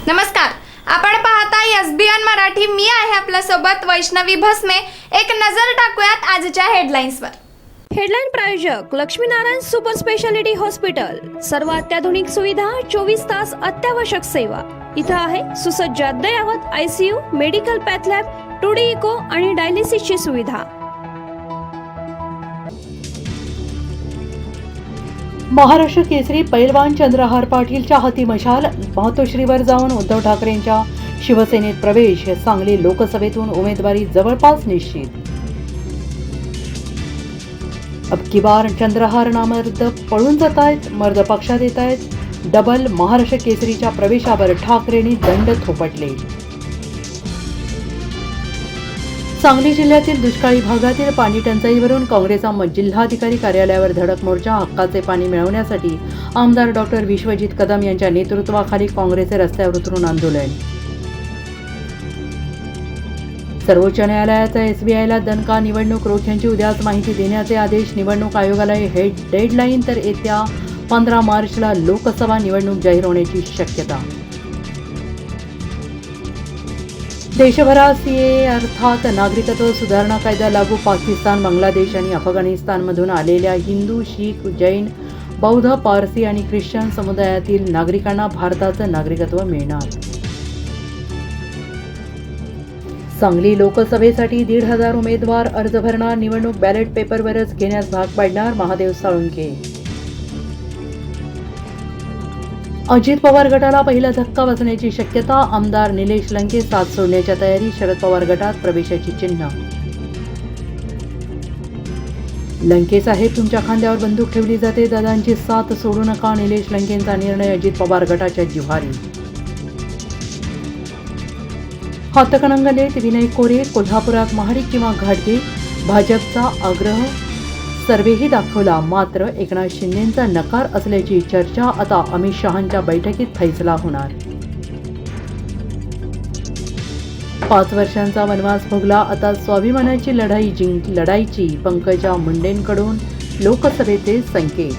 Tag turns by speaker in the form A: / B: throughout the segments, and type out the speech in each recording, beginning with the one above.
A: नमस्कार, आपण पाहता एसबीएन मराठी. मी आहे आपल्या सोबत वैष्णवी भस्मे. एक नजर टाकूयात आजच्या हेडलाईन्सवर.
B: हेडलाईन प्रायोजक लक्ष्मीनारायण सुपर स्पेशालिटी हॉस्पिटल. सर्व अत्याधुनिक सुविधा, 24 तास अत्यावश्यक सेवा. इथं आहे सुसज्ज अद्ययावत ICU, medical path lab, 2D echo आणि डायलिसिसची सुविधा.
C: महाराष्ट्र केसरी पैलवान चंद्रहार पाटीलच्या हाती मशाल. मातोश्रीवर जाऊन उद्धव ठाकरेंच्या शिवसेनेत प्रवेश. सांगली लोकसभेतून उमेदवारी जवळपास निश्चित. अब की बार चंद्रहार नामर्द पळून जात आहेत, मर्द पक्षात येत आहेत. डबल महाराष्ट्र केसरीच्या प्रवेशावर ठाकरेंनी दंड थोपटले. सांगली जिल्ह्यातील दुष्काळी भागातील पाणी टंचाईवरून काँग्रेसचा जिल्हाधिकारी कार्यालयावर धडक मोर्चा. हक्काचे पाणी मिळवण्यासाठी आमदार डॉक्टर विश्वजित कदम यांच्या नेतृत्वाखाली काँग्रेसचे रस्त्यावर उतरून आंदोलन. सर्वोच्च न्यायालयाचा SBIला दणका. निवडणूक रोख्यांची उद्याच माहिती देण्याचे आदेश. निवडणूक आयोगाला डेडलाईन, तर येत्या 15 मार्चला लोकसभा निवडणूक जाहीर होण्याची शक्यता. देशभरात CAA अर्थात नागरिकत्व सुधारणा कायदा लागू. पाकिस्तान, बांगलादेश आणि अफगाणिस्तानमधून आलेल्या हिंदू, शीख, जैन, बौद्ध, पारसी आणि ख्रिश्चन समुदायातील नागरिकांना भारताचं नागरिकत्व मिळणार. सांगली लोकसभेसाठी 1,500 उमेदवार अर्ज भरणार. निवडणूक बॅलेट पेपरवरच घेण्यास भाग पाडणार महादेव साळुंखे. अजित पवार गटाला पहिला धक्का बसण्याची शक्यता. आमदार निलेश लंके साथ सोडण्याच्या तयारी. शरद पवार गटात प्रवेशाची चिन्ह. लंके साहेब, तुमच्या खांद्यावर बंदूक ठेवली जाते. दादांची साथ सोडू नका. निलेश लंकेंचा निर्णय अजित पवार गटाच्या जिव्हारी. हातकणंगलेत विनय कोरे. कोल्हापुरात महाडिक किंवा घाटगे. भाजपचा आग्रह. सर्वेही दाखवला, मात्र एकनाथ शिंदेंचा नकार असल्याची चर्चा. आता अमित शहांच्या बैठकीत फैसला होणार. 5 वर्षांचा वनवास भोगला, आता स्वाभिमानाची लढाईची. पंकजा मुंडेंकडून लोकसभेचे संकेत.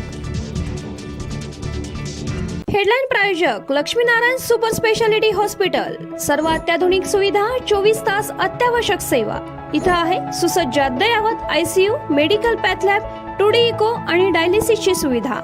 B: हेडलाईन प्रायोजक लक्ष्मीनारायण सुपर स्पेशालिटी हॉस्पिटल. सर्व अत्याधुनिक सुविधा, 24 तास अत्यावश्यक सेवा. इथं आहे सुसज्ज अद्ययावत ICU, medical path lab, 2D echo आणि डायलिसिसची सुविधा.